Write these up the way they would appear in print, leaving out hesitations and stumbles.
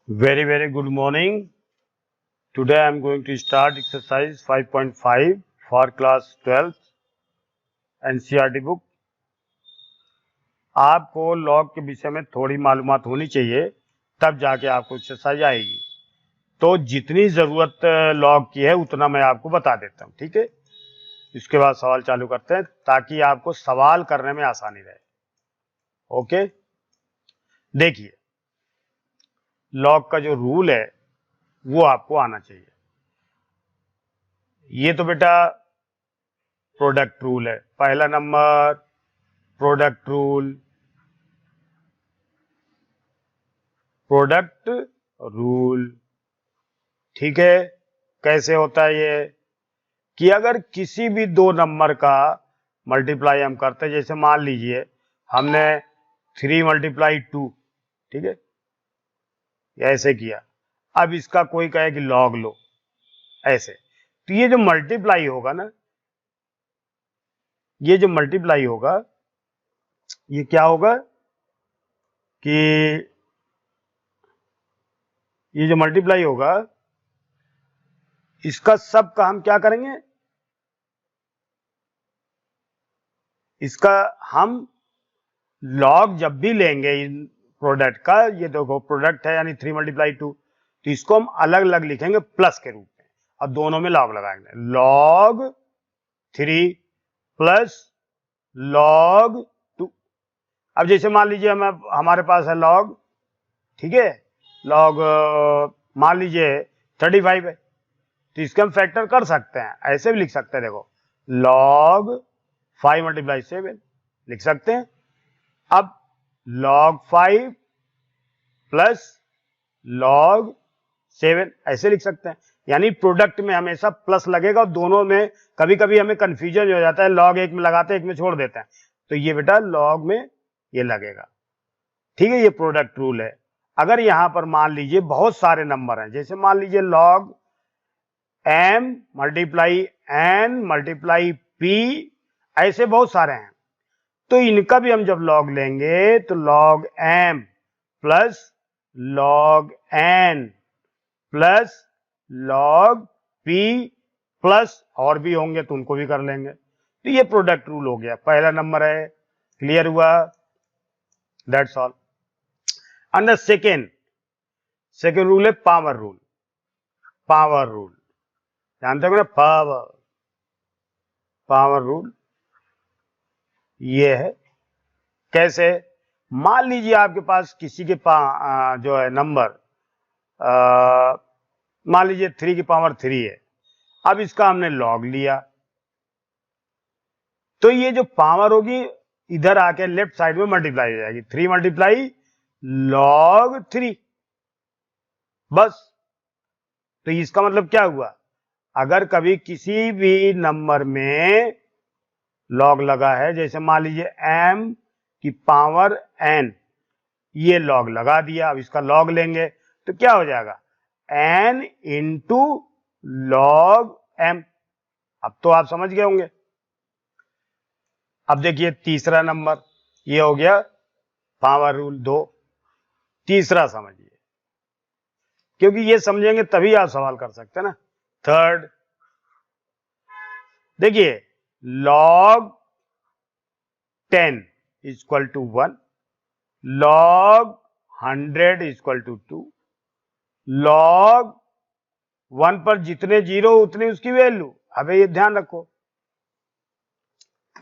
Very good morning. Today I am going to start exercise 5.5 for class 12th NCERT book. आपको log के विषय में थोड़ी मालूमात होनी चाहिए, तब जाके आपको एक्सरसाइज आएगी। तो जितनी ज़रूरत लॉग की है उतना मैं आपको बता देता हूँ, ठीक है। इसके बाद सवाल चालू करते हैं ताकि आपको सवाल करने में आसानी रहे। ओके, देखिए लॉग का जो रूल है वो आपको आना चाहिए। ये तो बेटा प्रोडक्ट रूल है, पहला नंबर प्रोडक्ट रूल, ठीक है। कैसे होता है ये कि अगर किसी भी दो नंबर का मल्टीप्लाई हम करते हैं, जैसे मान लीजिए हमने 3 × 2, ठीक है, ऐसे किया। अब इसका कोई कहे कि लॉग लो, ऐसे, तो ये जो मल्टीप्लाई होगा ना, ये जो मल्टीप्लाई होगा ये क्या होगा कि ये जो मल्टीप्लाई होगा इसका सब का हम क्या करेंगे, इसका हम लॉग जब भी लेंगे इन प्रोडक्ट का, ये देखो प्रोडक्ट है यानी 3 × 2, तो इसको हम अलग अलग लिखेंगे प्लस के रूप में और दोनों में लॉग लगाएंगे। log 3 plus log 2। अब जैसे मान लीजिए हमारे पास है लॉग, ठीक है, लॉग मान लीजिए 35 है, तो इसके हम फैक्टर कर सकते हैं, ऐसे भी लिख सकते हैं। देखो log 5 × 7 लिख सकते हैं। अब log 5 प्लस log 7 ऐसे लिख सकते हैं। यानी प्रोडक्ट में हमेशा प्लस लगेगा और दोनों में कभी कभी हमें कंफ्यूजन हो जाता है, log एक में लगाते हैं एक में छोड़ देते हैं, तो ये बेटा log में ये लगेगा, ठीक है। ये प्रोडक्ट रूल है। अगर यहां पर मान लीजिए बहुत सारे नंबर हैं, जैसे मान लीजिए log m × n × p, ऐसे बहुत सारे हैं, तो इनका भी हम जब लॉग लेंगे तो log m plus log n plus log p plus और भी होंगे तो उनको भी कर लेंगे। तो ये प्रोडक्ट रूल हो गया, पहला नंबर है, क्लियर हुआ, that's all. And the second rule है पावर रूल, जानते हो ना, पावर रूल ये है। कैसे, मान लीजिए आपके पास किसी के जो है नंबर, मान लीजिए 3 की पावर 3 है। अब इसका हमने लॉग लिया, तो ये जो पावर होगी इधर आके लेफ्ट साइड में मल्टीप्लाई हो जाएगी, 3 × log 3, बस। तो इसका मतलब क्या हुआ, अगर कभी किसी भी नंबर में लॉग लगा है, जैसे मान लीजिए m की पावर n, ये लॉग लगा दिया, अब इसका लॉग लेंगे तो क्या हो जाएगा, n × log m। अब तो आप समझ गए होंगे। अब देखिए तीसरा नंबर, ये हो गया पावर रूल 2। तीसरा समझिए, क्योंकि ये समझेंगे तभी आप सवाल कर सकते हैं ना। थर्ड, देखिए log 10 = 1, log 100 = 2, log 1 पर जितने जीरो उतनी उसकी वैल्यू। अब ये ध्यान रखो,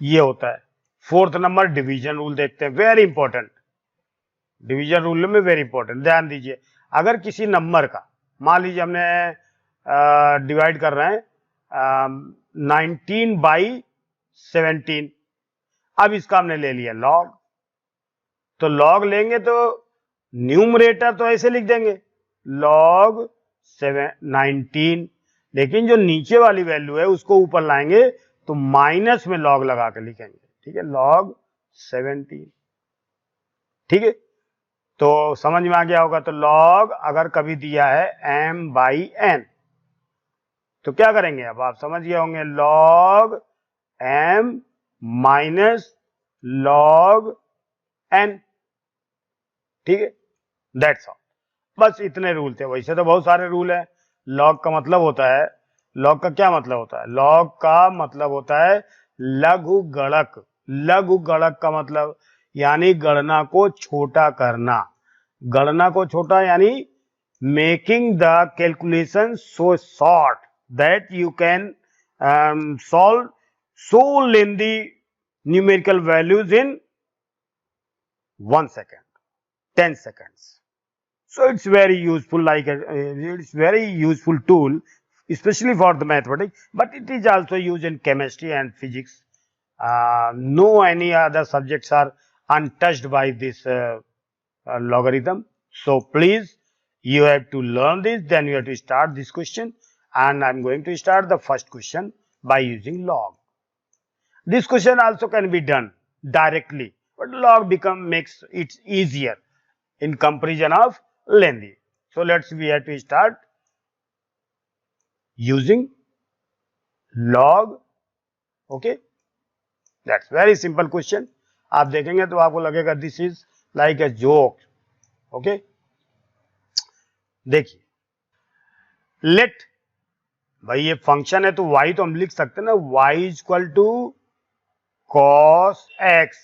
ये होता है। फोर्थ नंबर डिवीजन रूल देखते हैं, वेरी इंपॉर्टेंट, डिवीजन रूल में वेरी इंपॉर्टेंट, ध्यान दीजिए। अगर किसी नंबर का, मान लीजिए हमने डिवाइड कर रहे हैं 19/17, अब इसका हमने ले लिया लॉग, तो लॉग लेंगे तो न्यूमरेटर तो ऐसे लिख देंगे log 19, लेकिन जो नीचे वाली वैल्यू है उसको ऊपर लाएंगे तो माइनस में लॉग लगा के लिखेंगे, ठीक है, log 17, ठीक है। तो समझ में आ गया होगा। तो log अगर कभी दिया है m/n, तो क्या करेंगे, अब आप समझ गए होंगे, log m minus log n, ठीक है, दैट्स ऑल, बस इतने रूल थे। वैसे तो बहुत सारे रूल हैं। लॉग का मतलब होता है, लॉग का क्या मतलब होता है? लॉग का मतलब होता है लघु गणक। लघु गणक का मतलब यानी गणना को छोटा करना। गणना को छोटा यानी making the calculation so short that you can solve so lengthy numerical values in 1 second, 10 seconds. So it's very useful, like it's very useful tool, especially for the mathematics, but it is also used in chemistry and physics. No any other subjects are untouched by this logarithm. So please, you have to learn this, then you have to start this question, and I'm going to start the first question by using log. This question also can be done directly, but log makes it easier in comparison of lengthy. So we have to start using log. Okay, that's very simple question. आप देखेंगे तो आपको लगेगा this is like a joke. Okay, देखिए, let, भाई ये function है तो y तो हम लिख सकते हैं ना, y is equal to cos x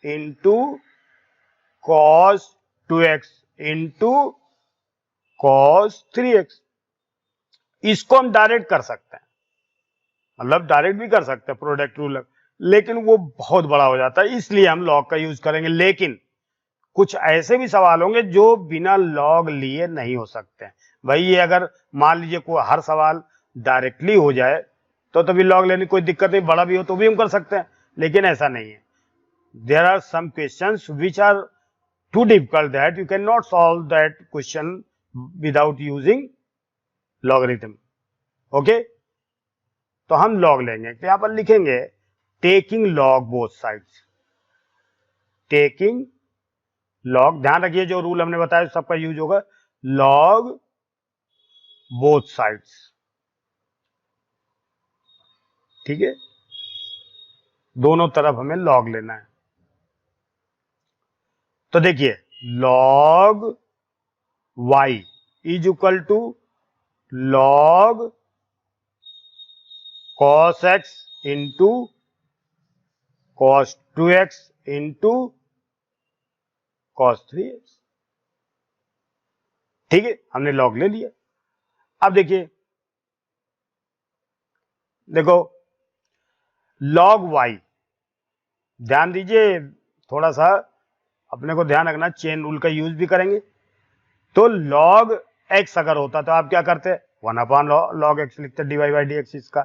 into cos 2x into cos 3x। इसको हम डायरेक्ट कर सकते हैं, मतलब डायरेक्ट भी कर सकते हैं प्रोडक्ट रूल, लेकिन वो बहुत बड़ा हो जाता है, इसलिए हम लॉग का यूज करेंगे। लेकिन कुछ ऐसे भी सवाल होंगे जो बिना लॉग लिए नहीं हो सकते हैं। भाई ये अगर मान लीजिए कोई हर सवाल डायरेक्टली हो जाए तो तभी लॉग लेने कोई दिक्कत नहीं, बड़ा भी हो तो भी हम कर सकते हैं, लेकिन ऐसा नहीं है। There are some questions which are too difficult that you can not solve that question without using logarithm. Okay, तो हम लॉग लेंगे, तो यहां पर लिखेंगे taking log both sides. Taking log, ध्यान रखिए जो रूल हमने बताया सबका यूज होगा, लॉग बोथ साइड्स। ठीक है, दोनों तरफ हमें लॉग लेना है। तो देखिए log y is equal to log cos x into cos 2x into cos 3x। ठीक है, हमने लॉग ले लिया। अब देखिए, देखो log y, ध्यान दीजिए थोड़ा सा, अपने को ध्यान रखना, चेन रूल का यूज भी करेंगे। तो log x अगर होता तो आप क्या करते? 1 अपॉन log x लिखते, डिवाइड बाई डी एक्स इसका,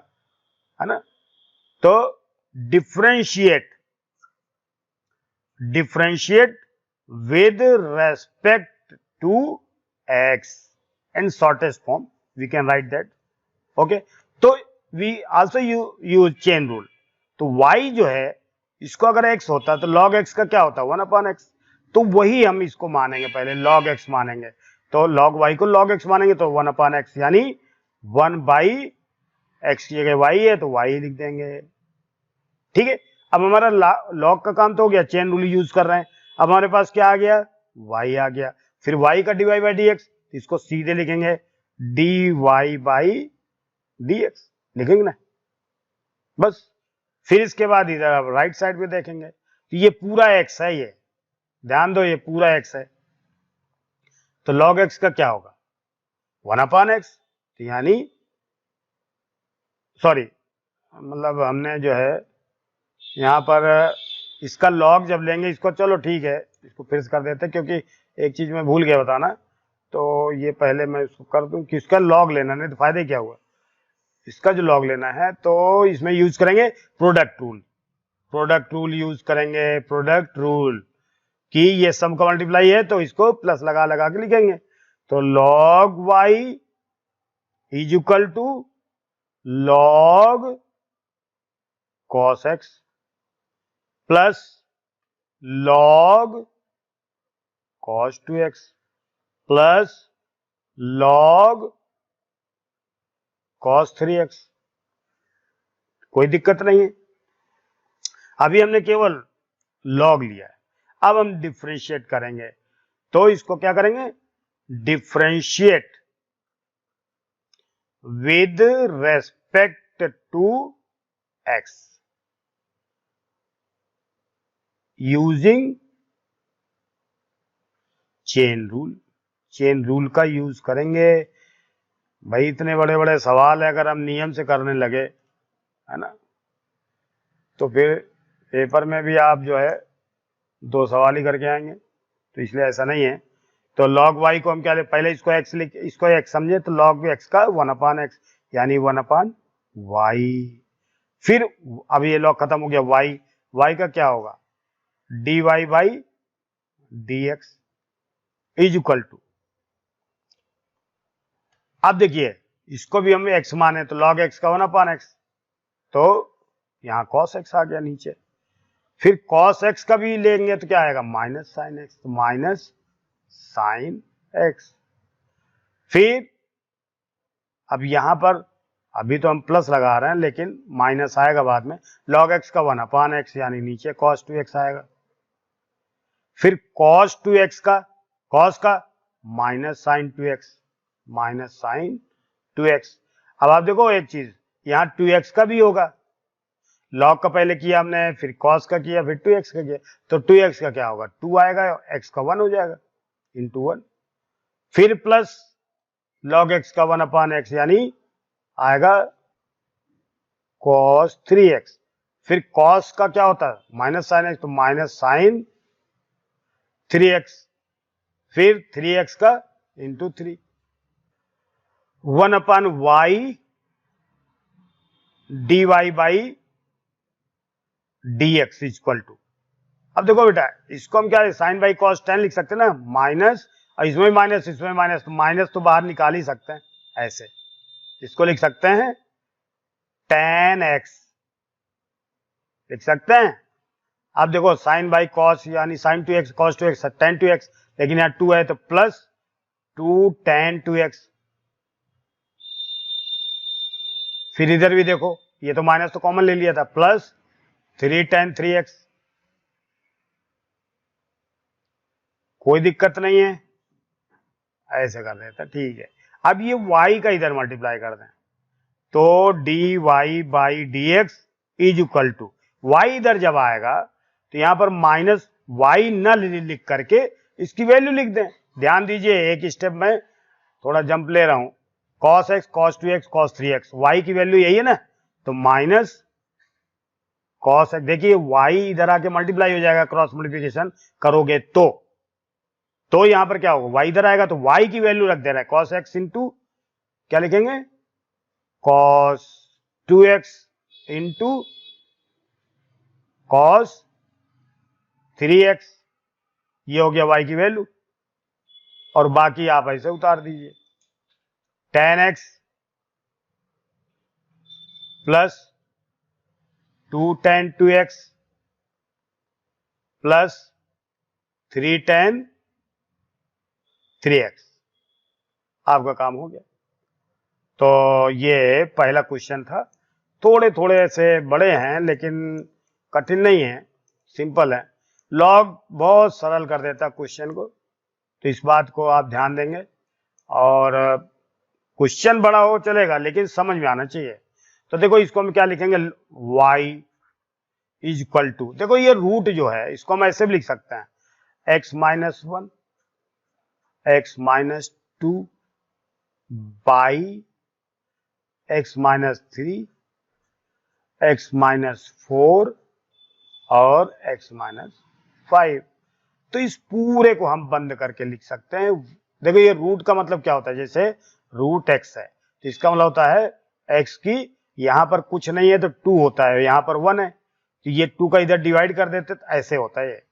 है ना। तो differentiate with respect to x in shortest form we can write that. okay, तो we also use chain rule। तो y जो है इसको अगर x होता तो log x का क्या होता? 1 अपॉन x। तो वही हम इसको मानेंगे, पहले log x मानेंगे, तो log y को log x मानेंगे तो 1 अपॉन x, यानी 1 बाई x की जगह y है तो y लिख देंगे। ठीक है, अब हमारा log का काम तो हो गया, चेन रूल यूज कर रहे हैं। अब हमारे पास क्या आ गया? y आ गया। फिर y का डिवाइड बाई dx, इसको सीधे लिखेंगे dy बाई dx, लिखेंगे ना, बस। फिर इसके बाद इधर अब राइट साइड पे देखेंगे तो ये पूरा x है, ये ध्यान दो, ये पूरा x है, तो log x का क्या होगा? 1 अपॉन x। तो यानी सॉरी, मतलब हमने जो है यहां पर इसका log जब लेंगे इसको, चलो ठीक है इसको फिर से कर देते हैं, क्योंकि एक चीज मैं भूल गया बताना, तो ये पहले मैं इसको कर दूं कि इसका log लेना, नहीं तो फायदे क्या हुआ। इसका जो log लेना है तो इसमें यूज करेंगे product rule. Product rule use करेंगे, प्रोडक्ट रूल कि ये सम का मल्टीप्लाई है तो इसको प्लस लगा लगा के लिखेंगे। तो log y is equal to log cos x plus log cos 2x plus log cos 3x। कोई दिक्कत नहीं है, अभी हमने केवल log लिया है। अब हम डिफरेंशिएट करेंगे, तो इसको क्या करेंगे? Differentiate with respect to x using chain rule. Chain rule का यूज करेंगे भाई। इतने बड़े बड़े सवाल है, अगर हम नियम से करने लगे, है ना, तो फिर पेपर में भी आप जो है 2 सवाल ही करके आएंगे। तो इसलिए ऐसा नहीं है। तो log y को हम क्या ले, पहले इसको x लिख, इसको x समझे तो log x का 1/x यानी 1/y। फिर अब ये log खत्म हो गया, y का क्या होगा, dy by dx is equal to, अब देखिए इसको भी हम x माने तो log x का 1/x, तो यहां cos x आ गया नीचे। फिर cos x का भी लेंगे तो क्या आएगा, माइनस साइन x, तो माइनस साइन x। फिर अब यहां पर अभी तो हम प्लस लगा रहे हैं, लेकिन माइनस आएगा बाद में, log x का 1/x यानी नीचे cos 2x आएगा। फिर cos 2x का, cos का minus sign 2x, minus sign 2x। अब आप देखो एक चीज, यहां 2x का भी होगा, log का पहले किया हमने, फिर cos का किया, फिर 2x का किया, तो 2x का क्या होगा, 2 आएगा, x का 1 हो जाएगा, इंटू 1। फिर प्लस log x का 1/x यानी आएगा cos 3x। फिर cos का क्या होता है, माइनस साइन x, तो माइनस साइन 3x। फिर 3x का into 3, 1/y dy by dx equal to, अब देखो बेटा इसको हम क्या साइन बाई कॉस 10 लिख सकते हैं ना, माइनस, और इसमें माइनस, इसमें माइनस, तो माइनस तो बाहर निकाल ही सकते हैं, ऐसे इसको लिख सकते हैं tan x, लिख सकते हैं। अब देखो साइन बाई कॉस यानी sine 2x, cos 2x, tan 2x, लेकिन यहाँ 2 है तो प्लस 2 tan 2x। फिर इधर भी देखो, ये तो माइनस तो कॉमन ले लिया था, प्लस 3 tan 3x, कोई दिक्कत नहीं है, ऐसे कर देता, ठीक है। अब ये y का इधर मल्टीप्लाई कर दें, तो dy by dx is equal to, y इधर जब आएगा तो यहां पर माइनस y न लिख करके इसकी वैल्यू लिख दें। ध्यान दीजिए एक स्टेप में थोड़ा जंप ले रहा हूं, cos x, cos 2x, cos 3x, y की वैल्यू यही है ना, तो माइनस cos x, देखिए y इधर आके मल्टीप्लाई हो जाएगा, क्रॉस मल्टीप्लिकेशन करोगे तो यहां पर क्या होगा, y इधर आएगा तो y की वैल्यू रख दे रहा है, cos x इंटू क्या लिखेंगे, cos 2x into cos 3x, ये हो गया y की वैल्यू, और बाकी आप ऐसे उतार दीजिए, tan x plus 2 tan 2x plus 3 tan 3x, आपका काम हो गया। तो ये पहला क्वेश्चन था, थोड़े थोड़े ऐसे बड़े हैं लेकिन कठिन नहीं है, सिंपल है। लॉग बहुत सरल कर देता क्वेश्चन को, तो इस बात को आप ध्यान देंगे। और क्वेश्चन बड़ा हो चलेगा लेकिन समझ में आना चाहिए। तो देखो इसको हम क्या लिखेंगे, y इज इक्वल टू, देखो ये रूट जो है इसको हम ऐसे भी लिख सकते हैं, x minus 1 x minus 2 by x minus 3 x minus 4 और x माइनस 5। तो इस पूरे को हम बंद करके लिख सकते हैं। देखो ये रूट का मतलब क्या होता है, जैसे रूट x है तो इसका मतलब होता है x की यहां पर कुछ नहीं है तो 2 होता है, यहां पर 1 है तो ये 2 का इधर डिवाइड कर देते तो ऐसे होता है।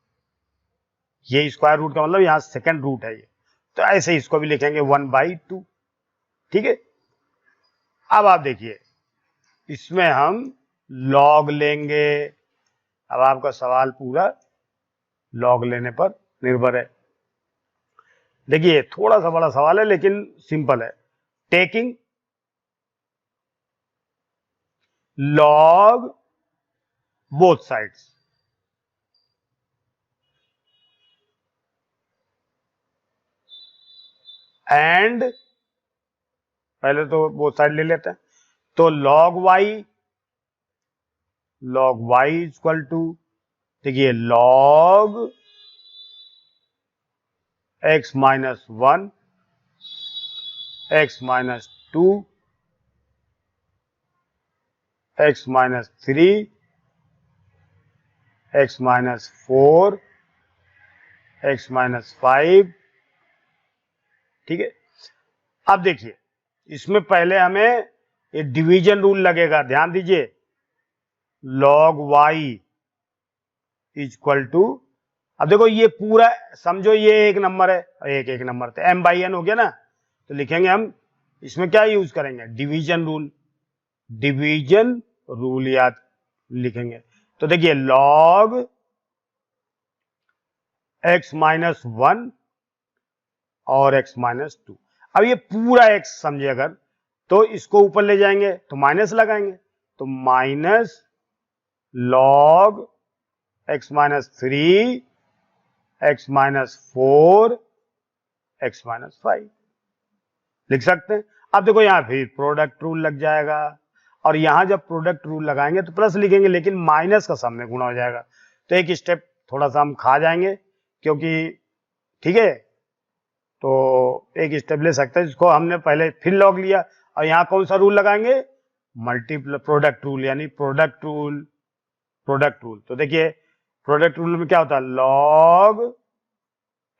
ये स्क्वायर रूट का मतलब यहां सेकंड रूट है ये, तो ऐसे इसको भी लिखेंगे 1/2, ठीक है। अब आप देखिए इसमें हम लॉग लेंगे, अब आपका सवाल पूरा लॉग लेने पर निर्भर है। देखिए थोड़ा सा बड़ा सवाल है लेकिन सिंपल है, taking log both sides, and पहले तो वो साइड ले लेते हैं, तो log y इक्वल टू, देखिए log x minus 1, x minus 2, x minus 3, x minus 4, x minus 5। ठीक है, अब देखिए इसमें पहले हमें ये डिवीजन रूल लगेगा, ध्यान दीजिए। log y इक्वल टू, अब देखो ये पूरा समझो ये एक नंबर है, एक नंबर तो m बाई n हो गया ना, तो लिखेंगे हम इसमें क्या यूज करेंगे, डिवीजन रूल। डिवीजन रूल याद लिखेंगे, तो देखिए log x माइनस 1 और x माइनस 2। अब ये पूरा x समझे अगर, तो इसको ऊपर ले जाएंगे तो माइनस लगाएंगे, तो minus log x minus 3, x minus 4, x minus 5 लिख सकते हैं। अब देखो यहां फिर प्रोडक्ट रूल लग जाएगा, और यहां जब प्रोडक्ट रूल लगाएंगे तो प्लस लिखेंगे, लेकिन माइनस का सामने गुणा हो जाएगा, तो एक स्टेप थोड़ा सा हम खा जाएंगे, क्योंकि ठीक है, तो एक स्टेप ले सकते हैं, जिसको हमने पहले फिर लॉग लिया, और यहां कौन सा रूल लगाएंगे, मल्टीप्ल प्रोडक्ट रूल, यानी प्रोडक्ट रूल। तो देखिए प्रोडक्ट रूल में क्या होता है, log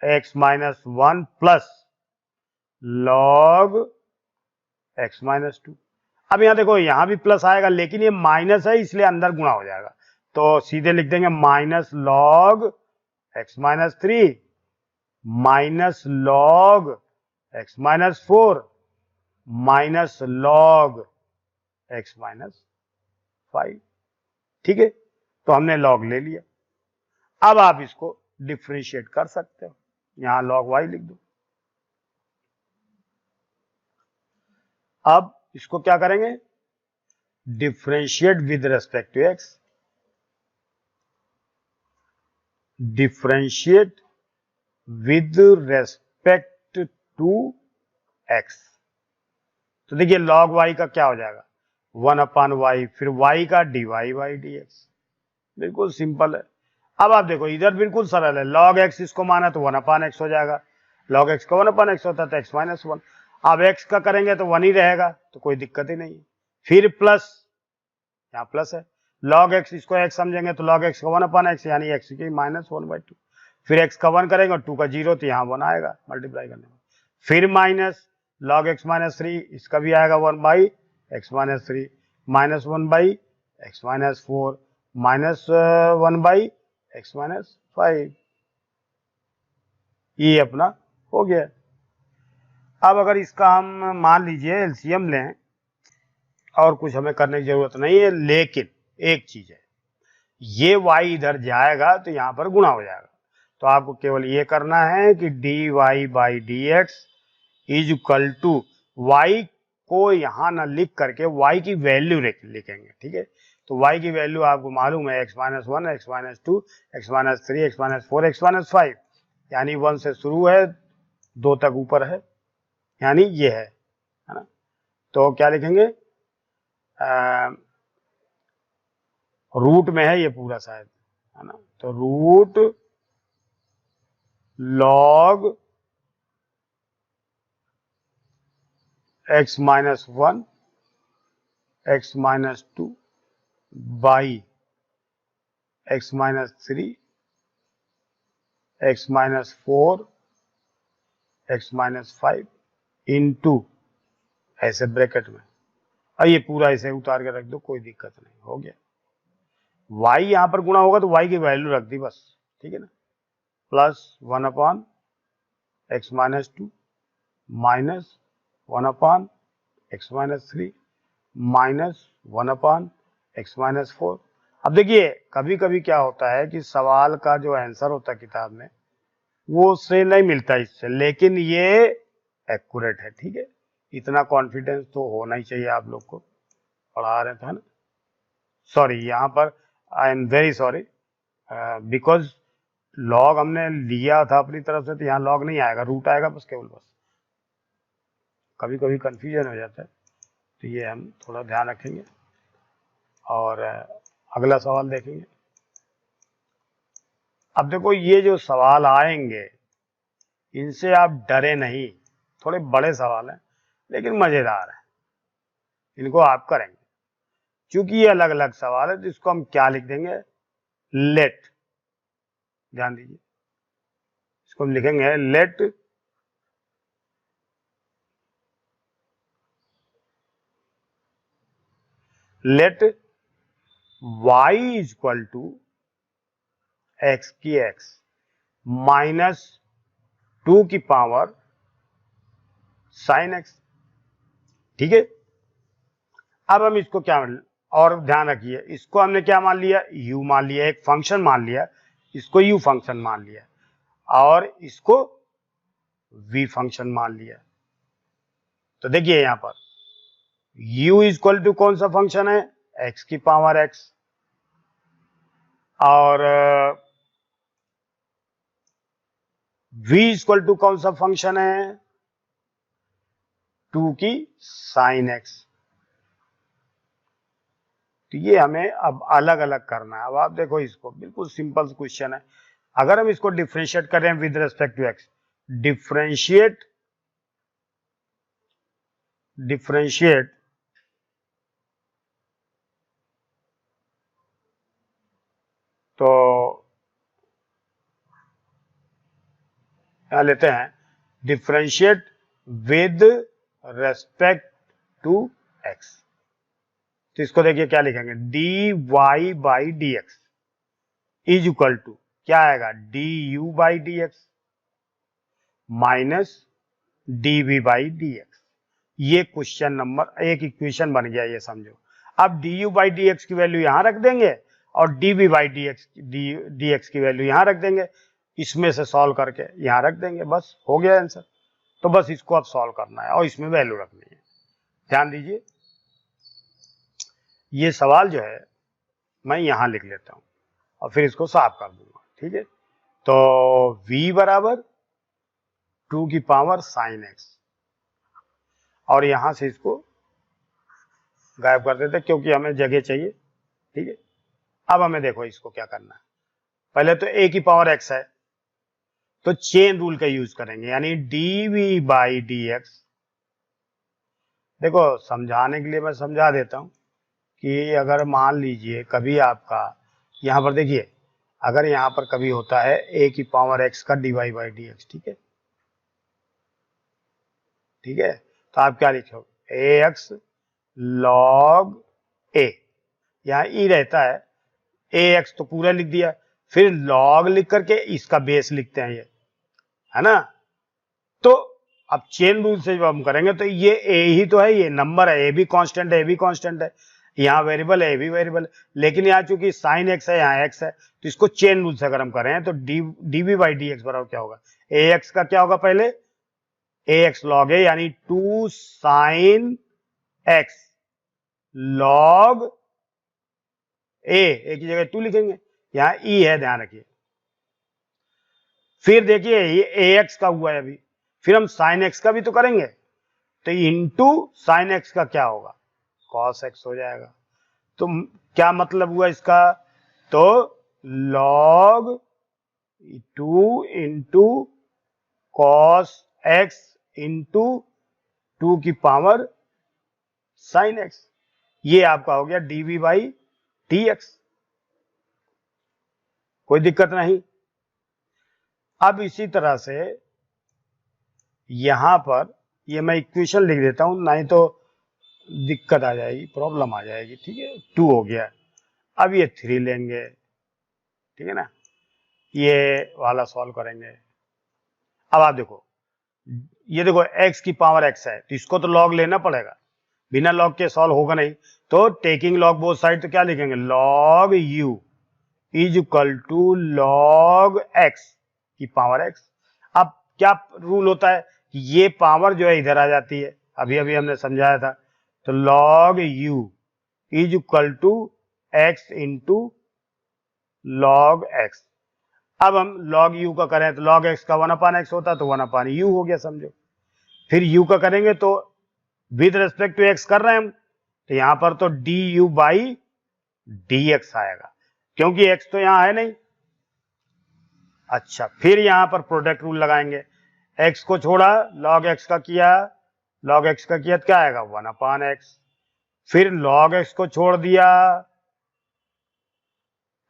x minus 1 plus log x minus 2। अब यहां देखो यहां भी प्लस आएगा, लेकिन ये माइनस है इसलिए अंदर गुणा हो जाएगा, तो सीधे लिख देंगे minus log x minus 3 minus log x minus 4 minus log x minus 5। ठीक है, तो हमने log ले लिया। अब आप इसको डिफरेंशिएट कर सकते हो, यहां log y लिख दो। अब इसको क्या करेंगे, differentiate with respect to x, differentiate with respect to x। तो देखिए log y का क्या हो जाएगा, 1/y, फिर y का dy बाई dx, बिल्कुल सिंपल है। अब आप देखो इधर बिल्कुल सरल है, log x इसको माना तो 1/x हो जाएगा, log x का 1/x होता है तो x माइनस 1। अब x का करेंगे तो 1 ही रहेगा, तो कोई दिक्कत ही नहीं है। फिर प्लस, यहाँ प्लस है, log x इसको x समझेंगे तो log x का 1/x, यानी x की माइनस 1/2। फिर x का 1 करेंगे और 2 का 0, तो यहाँ 1 आएगा मल्टीप्लाई करने में। फिर माइनस log x माइनस 3, इसका भी आएगा 1/x minus 3, minus 1/x minus 4, minus 1/x minus 5। ये अपना हो गया। अब अगर इसका हम मान लीजिए एलसीएम लें, और कुछ हमें करने की जरूरत नहीं है, लेकिन एक चीज है, ये y इधर जाएगा तो यहां पर गुणा हो जाएगा, तो आपको केवल ये करना है कि dy by dx is equal to, y को यहां ना लिख करके y की वैल्यू लिखेंगे। ठीक है, तो y की वैल्यू आपको मालूम है, x minus 1, x minus 2, x minus 3, x minus 4, x minus 5, यानी 1 से शुरू है 2 तक ऊपर है, यानी ये है ना। तो क्या लिखेंगे, रूट में है ये पूरा शायद, है ना, तो root log x minus 1, x minus 2 by x minus 3, x minus 4, x minus 5 into ऐसे ब्रैकेट में, और ये पूरा ऐसे उतार के रख दो, कोई दिक्कत नहीं, हो गया। y यहां पर गुणा होगा तो y की वैल्यू रख दी बस, ठीक है ना, plus 1/x minus 2 minus 1/x minus 3 minus 1/x minus 4। अब देखिए कभी कभी क्या होता है कि सवाल का जो आंसर होता है किताब में वो उससे नहीं मिलता इससे, लेकिन ये एक्यूरेट है। ठीक है, इतना कॉन्फिडेंस तो होना ही चाहिए, आप लोग को पढ़ा रहे थे ना। सॉरी, यहाँ पर I am very sorry, because log हमने लिया था अपनी तरफ से, तो यहाँ लॉग नहीं आएगा, रूट आएगा बस, केवल बस। कभी कभी कंफ्यूजन हो जाता है, तो ये हम थोड़ा ध्यान रखेंगे और अगला सवाल देखेंगे। अब देखो ये जो सवाल आएंगे इनसे आप डरे नहीं, थोड़े बड़े सवाल हैं लेकिन मजेदार है, इनको आप करेंगे। क्योंकि ये अलग अलग सवाल है तो इसको हम क्या लिख देंगे, लेट, ध्यान दीजिए, इसको हम लिखेंगे let y is equal to x की एक्स माइनस 2 की पावर साइन एक्स। ठीक है, अब हम इसको क्या, और ध्यान रखिए इसको हमने क्या मान लिया, u मान लिया, एक फंक्शन मान लिया, इसको u फंक्शन मान लिया और इसको v फंक्शन मान लिया। तो देखिए यहां पर u इज इक्वल टू कौन सा फंक्शन है, x की पावर x, और v इज इक्वल टू कौन सा फंक्शन है, 2 की साइन x। तो ये हमें अब अलग अलग करना है। अब आप देखो इसको, बिल्कुल सिंपल क्वेश्चन है। अगर हम इसको डिफरेंशिएट करें with respect to x, differentiate तो यहां लेते हैं differentiate with respect to x. तो इसको देखिए क्या लिखेंगे, d y by d x is equal to क्या आएगा, d u by d x minus d v by d x. ये क्वेश्चन नंबर एक इक्वेशन बन गया, ये समझो। अब d u by d x की वैल्यू यहां रख देंगे और d v by d x की वैल्यू यहां रख देंगे, इसमें से सॉल्व करके यहां रख देंगे, बस हो गया आंसर। तो बस इसको अब सॉल्व करना है और इसमें वैल्यू रखनी है। ध्यान दीजिए, ये सवाल जो है मैं यहां लिख लेता हूं और फिर इसको साफ कर दूंगा। ठीक है, तो v बराबर 2 की पावर साइन x, और यहां से इसको गायब कर देते क्योंकि हमें जगह चाहिए। ठीक है, अब हमें देखो इसको क्या करना है। पहले तो a की पावर x है तो चेन रूल का यूज करेंगे, यानी dv बाई dx। देखो समझाने के लिए मैं समझा देता हूं कि अगर मान लीजिए कभी आपका यहां पर देखिए, अगर यहां पर कभी होता है a की पावर x का dy बाई dx, ठीक है, ठीक है, तो आप क्या लिखोगे, ax log a, यहां e रहता है, ax तो पूरा लिख दिया, फिर log लिख करके इसका बेस लिखते हैं, ये है ना। तो अब चेन रूल से जब हम करेंगे तो ये a ही तो है, ये नंबर है, a भी कांस्टेंट है, a भी कांस्टेंट है, यहाँ वेरिएबल है, a भी वेरिएबल है, लेकिन यहाँ चूंकि साइन x है, यहाँ x है, तो इसको चेन रूल से अगर हम करें तो dv बाई dx बराबर क्या होगा, ax का क्या होगा, पहले ax log a यानी 2 साइन x log a की जगह 2 लिखेंगे, यहाँ e है, ध्यान रखिए। फिर देखिए ये ax का हुआ है अभी, फिर हम साइन x का भी तो करेंगे, तो इंटू साइन x का क्या होगा, cos x हो जाएगा। तो क्या मतलब हुआ इसका, तो log 2 into cos x into 2 की पावर साइन x, ये आपका हो गया dv बाई dx। कोई दिक्कत नहीं। अब इसी तरह से यहां पर ये मैं इक्वेशन लिख देता हूं, नहीं तो दिक्कत आ जाएगी, प्रॉब्लम आ जाएगी। ठीक है, 2 हो गया, अब ये 3 लेंगे, ठीक है ना, ये वाला सॉल्व करेंगे। अब आप देखो, ये देखो x की पावर x है तो इसको तो लॉग लेना पड़ेगा, बिना लॉग के सॉल्व होगा नहीं, तो टेकिंग लॉग बोथ साइड, तो क्या लिखेंगे, log u is equal to log x की पावर x। अब क्या रूल होता है कि ये पावर जो है इधर आ जाती है, अभी अभी हमने समझाया था, तो log u is equal to x into log x। अब हम log u का करें तो log x का 1/x होता है, तो 1/u हो गया, समझो। फिर u का करेंगे तो विद रेस्पेक्ट टू एक्स कर रहे हैं हम, तो यहां पर तो D u by d x आएगा, क्योंकि एक्स तो यहां है नहीं। अच्छा, फिर यहां पर प्रोडक्ट रूल लगाएंगे, एक्स को छोड़ा, लॉग एक्स का किया, लॉग एक्स का किया तो क्या आएगा 1/x, फिर लॉग एक्स को छोड़ दिया,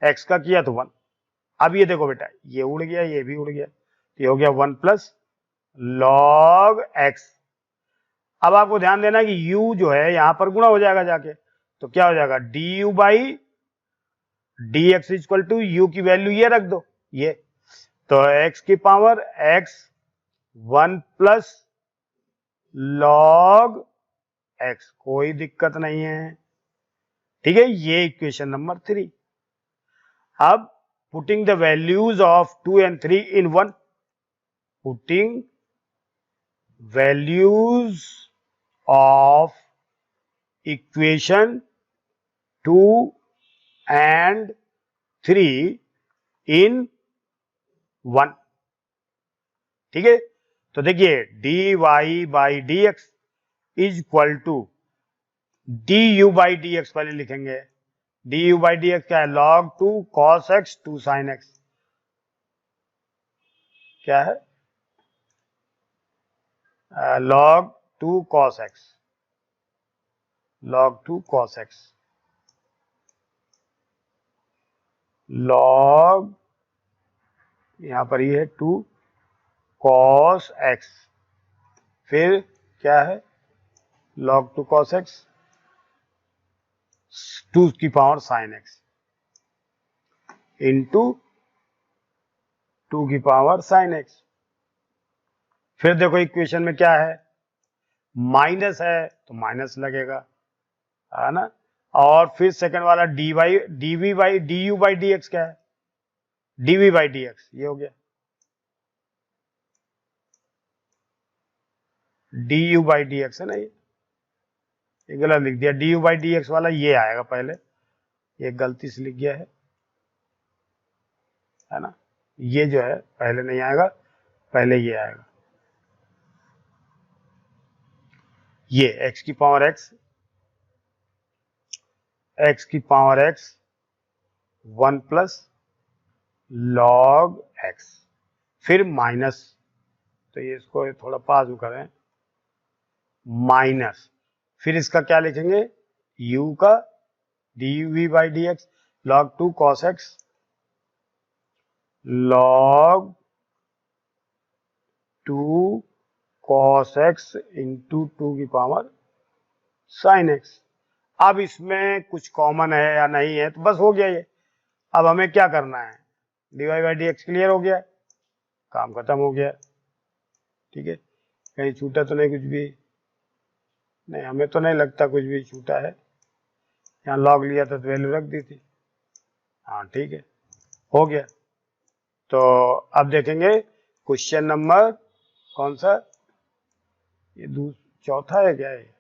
एक्स का किया तो 1। अब ये देखो बेटा, ये उड़ गया, ये भी उड़ गया, ये हो गया 1 प्लस लॉग एक्स। अब आपको ध्यान देना कि u जो है यहां पर गुणा हो जाएगा जाके, तो क्या हो जाएगा d u by d x equal to u की वैल्यू ये रख दो, ये तो x की power x 1 plus log x, कोई दिक्कत नहीं है, ठीक है। ये इक्वेशन नंबर 3। अब putting the values of 2 and 3 in 1, putting values of equation 2 and 3 in 1, ठीक है। तो देखिए dy by d x is equal to d u by d x, पहले लिखेंगे d u by d x क्या है, log 2 cos x 2 sin x, क्या है log 2 cos x, log 2 cos x, log यहां पर ये है 2 cos x, फिर क्या है log 2 cos x 2 की पावर sin x इंटू 2 की पावर sin x। फिर देखो इक्वेशन में क्या है, माइनस है तो माइनस लगेगा, है ना। और फिर सेकंड वाला d y d v by d u by d x क्या है, d v by d x, ये हो गया d u by d x, है ना। ये गलत लिख दिया, d u by d x वाला ये आएगा पहले, ये गलती से लिख गया है ना। ये जो है पहले नहीं आएगा, पहले ये आएगा, ये x की पावर x, x की power x 1 plus log x, फिर माइनस, तो ये इसको थोड़ा पास करें, माइनस, फिर इसका क्या लिखेंगे u का d v by d x log 2 cos x log 2 cos x into 2 की पावर sin x। अब इसमें कुछ कॉमन है या नहीं है तो बस हो गया ये। अब हमें क्या करना है, d y by d x clear हो गया, काम खत्म हो गया, ठीक है। कहीं छूटा तो नहीं कुछ भी, नहीं हमें तो नहीं लगता कुछ भी छूटा है, यहाँ लॉग लिया था तो वैल्यू रख दी थी, हाँ ठीक है, हो गया। तो अब देखेंगे क्वेश्चन नंबर कौन सा, ये चौथा है क्या ये,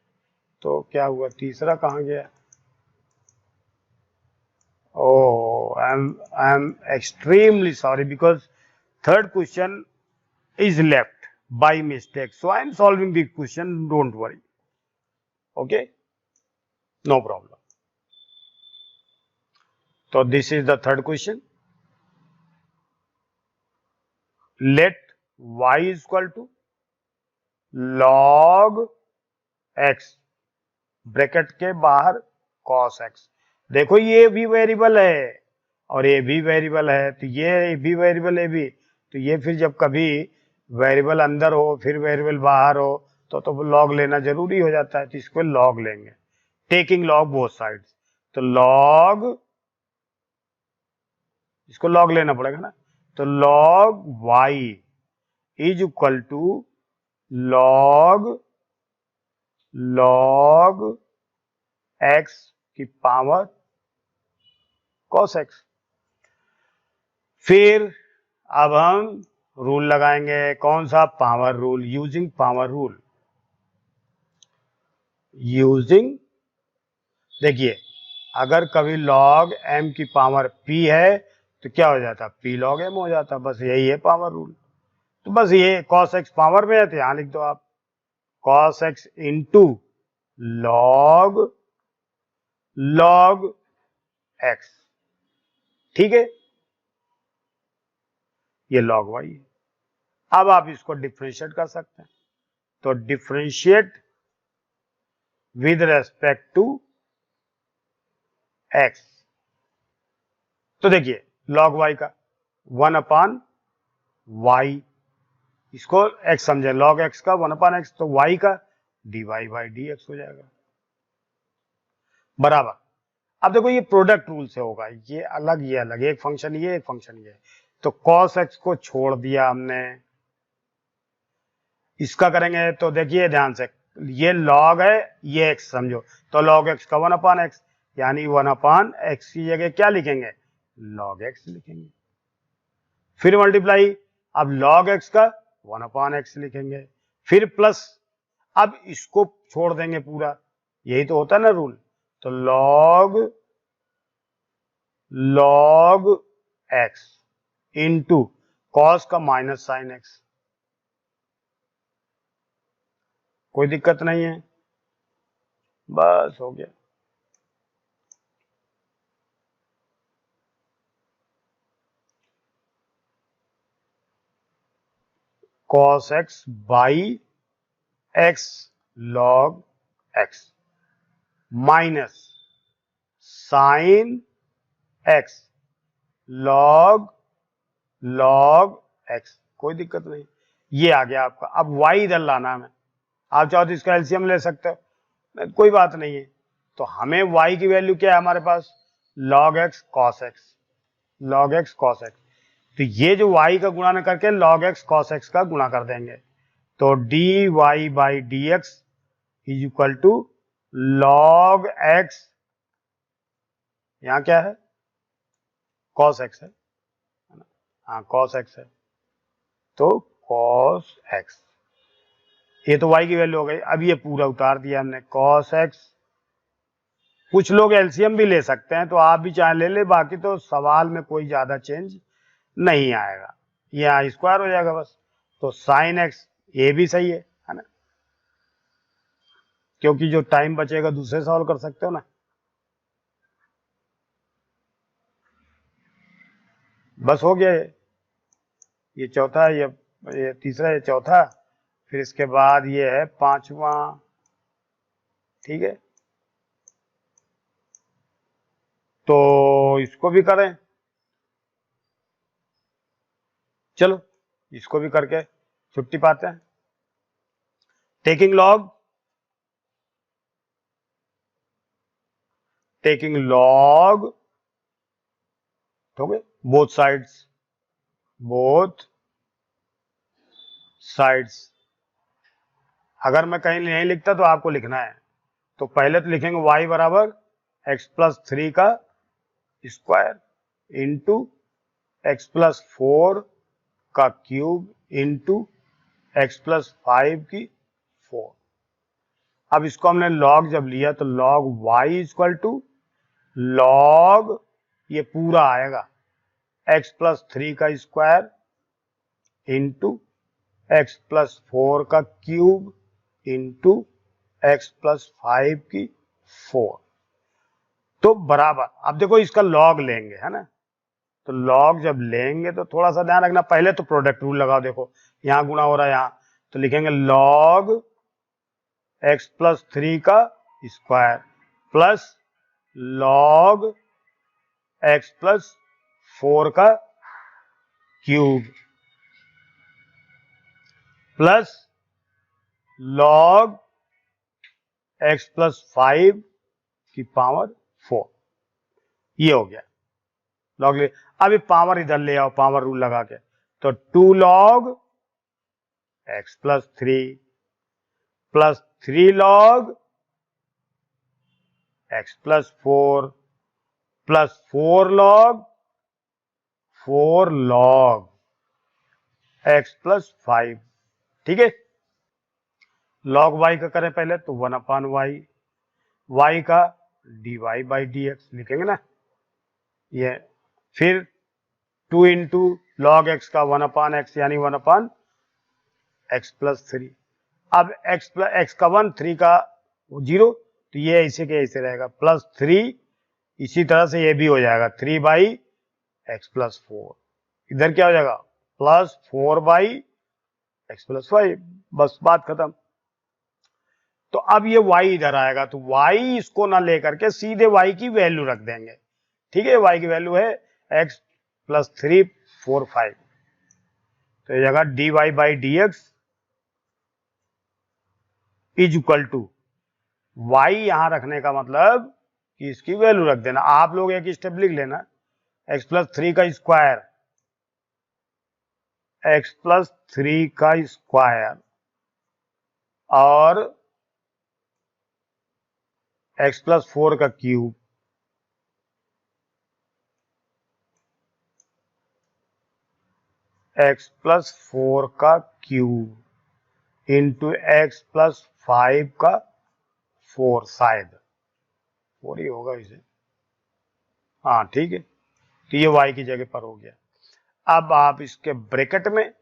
तो क्या हुआ तीसरा कहाँ गया, oh I'm extremely sorry because third question is left by mistake, so I'm solving the question, don't worry, okay, no problem. So this is the third question, let y is equal to log x bracket के बाहर cos x, देखो ये भी variable है और ये भी variable है, तो ये भी वेरिएबल है भी, तो ये फिर जब कभी वेरिएबल अंदर हो फिर वेरिएबल बाहर हो तो लॉग लेना जरूरी हो जाता है, तो इसको लॉग लेंगे, टेकिंग लॉग बोथ साइड्स, तो लॉग, इसको लॉग लेना पड़ेगा ना, तो log y is equal to log x की पावर cos x। फिर अब हम रूल लगाएंगे, कौन सा, power rule, using power rule, using, देखिए अगर कभी log m की पावर p है तो क्या हो जाता, p log m हो जाता, बस यही है पावर रूल। तो बस ये cos x पावर में है तो यहां लिख दो आप cos x into log log x, ठीक है, ये लॉग वाई है। अब आप इसको डिफरेंशिएट कर सकते हैं, तो differentiate with respect to x, तो देखिए लॉग वाई का 1/y, इसको x समझे, log x का 1/x, तो y का dy बाई डी एक्स हो जाएगा बराबर। अब देखो ये प्रोडक्ट रूल से होगा, ये अलग, एक फंक्शन ये, एक फंक्शन ये, तो cos x को छोड़ दिया हमने, इसका करेंगे तो देखिए ध्यान से, ये log है, ये x समझो, तो log x का 1/x, यानी 1/x की जगह क्या लिखेंगे, log x लिखेंगे। फिर मल्टीप्लाई, अब log x का 1/x लिखेंगे, फिर प्लस, अब इसको छोड़ देंगे पूरा, यही तो होता है ना रूल, तो log x इंटू कॉस का माइनस साइन x, कोई दिक्कत नहीं है, बस हो गया। cos x by x log x minus sine x log x, कोई दिक्कत नहीं, ये आ गया आपका। अब y इधर लाना है, आप चाहो तो इसका एलसीएम ले सकते हो, कोई बात नहीं है। तो हमें y की वैल्यू क्या है हमारे पास, log x cos x, log x cos x, तो ये जो y का गुणा न करके log x cos x का गुणा कर देंगे, तो dy by d x is equal to log x, यहां क्या है cos x है ना, हाँ cos x है, तो cos x, ये तो y की वैल्यू हो गई। अब ये पूरा उतार दिया हमने, cos x, कुछ लोग एलसीएम भी ले सकते हैं, तो आप भी चाहे ले ले, बाकी तो सवाल में कोई ज्यादा चेंज नहीं आएगा, यहाँ स्क्वायर हो जाएगा बस, तो साइन x, ये भी सही है ना, क्योंकि जो टाइम बचेगा दूसरे सॉल्व कर सकते हो ना। बस हो गया, ये चौथा है, ये तीसरा, ये चौथा, फिर इसके बाद ये है पांचवा, ठीक है, तो इसको भी करें, चलो इसको भी करके छुट्टी पाते हैं। टेकिंग लॉग हो गए बोथ साइड्स, अगर मैं कहीं नहीं लिखता तो आपको लिखना है, तो पहले तो लिखेंगे y बराबर x+3 का स्क्वायर इंटू x+4 का क्यूब इंटू x+5 की 4। अब इसको हमने log जब लिया तो log y equal to log, ये पूरा आएगा x+3 का स्क्वायर इंटू x+4 का क्यूब इंटू x+5 की 4, तो बराबर। अब देखो इसका log लेंगे है ना, तो log जब लेंगे तो थोड़ा सा ध्यान रखना, पहले तो प्रोडक्ट रूल लगाओ, देखो यहां गुणा हो रहा है यहां, तो लिखेंगे log x+3 का स्क्वायर प्लस log x+4 का क्यूब प्लस log x+5 की पावर 4, ये हो गया log ले। अब ये पावर इधर ले आओ, पावर रूल लगा के, तो 2 log x+3 plus 3 log x+4 plus 4 log x+5, ठीक है। log y का करें पहले तो 1/y, y का dy बाई डी एक्स लिखेंगे ना, ये फिर 2 इंटू log x का 1/x यानी 1/x+3, अब x का 1, 3 का वो 0, तो ये ऐसे के ऐसे रहेगा +3, इसी तरह से ये भी हो जाएगा 3/x+4, इधर क्या हो जाएगा +4/x+5, बस बात खत्म। तो अब ये y इधर आएगा, तो y इसको ना लेकर के सीधे y की वैल्यू रख देंगे, ठीक है। y की वैल्यू है x+3 4 5, तो ये जगह dy/dx is equal to y यहां रखने का मतलब कि इसकी वैल्यू रख देना। आप लोग एक स्टेप लिख लेना, x+3 का स्क्वायर, x+3 का स्क्वायर और x+4 का क्यूब, x+4 का क्यूब इंटू x+5 का 4, शायद 4 ही होगा इसे, हाँ ठीक है। तो ये y की जगह पर हो गया। अब आप इसके ब्रैकेट में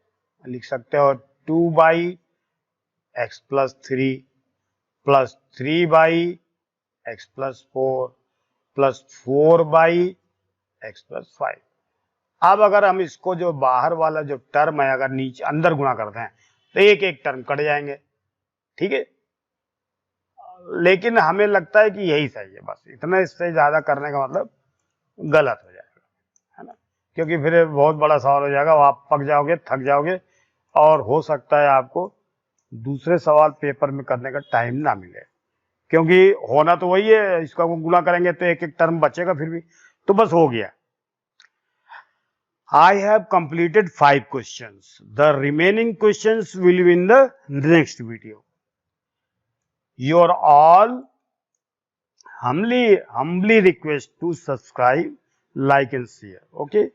लिख सकते हो 2/x+3 plus 3/x+4 plus 4/x+5। अब अगर हम इसको जो बाहर वाला जो टर्म है अगर नीचे अंदर गुणा करते हैं तो एक एक टर्म कट जाएंगे, ठीक है। लेकिन हमें लगता है कि यही सही है, बस इतना, इससे ज्यादा करने का मतलब गलत हो जाएगा, है ना, क्योंकि फिर बहुत बड़ा सवाल हो जाएगा, आप पक जाओगे, थक जाओगे, और हो सकता है आपको दूसरे सवाल पेपर में करने का टाइम ना मिले, क्योंकि होना तो वही है, इसका गुणा करेंगे तो एक एक टर्म बचेगा फिर भी, तो बस हो गया। I have completed 5 questions. The remaining questions will be in the next video. You are all humbly request to subscribe, like and share. Okay.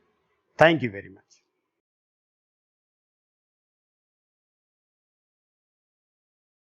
Thank you very much.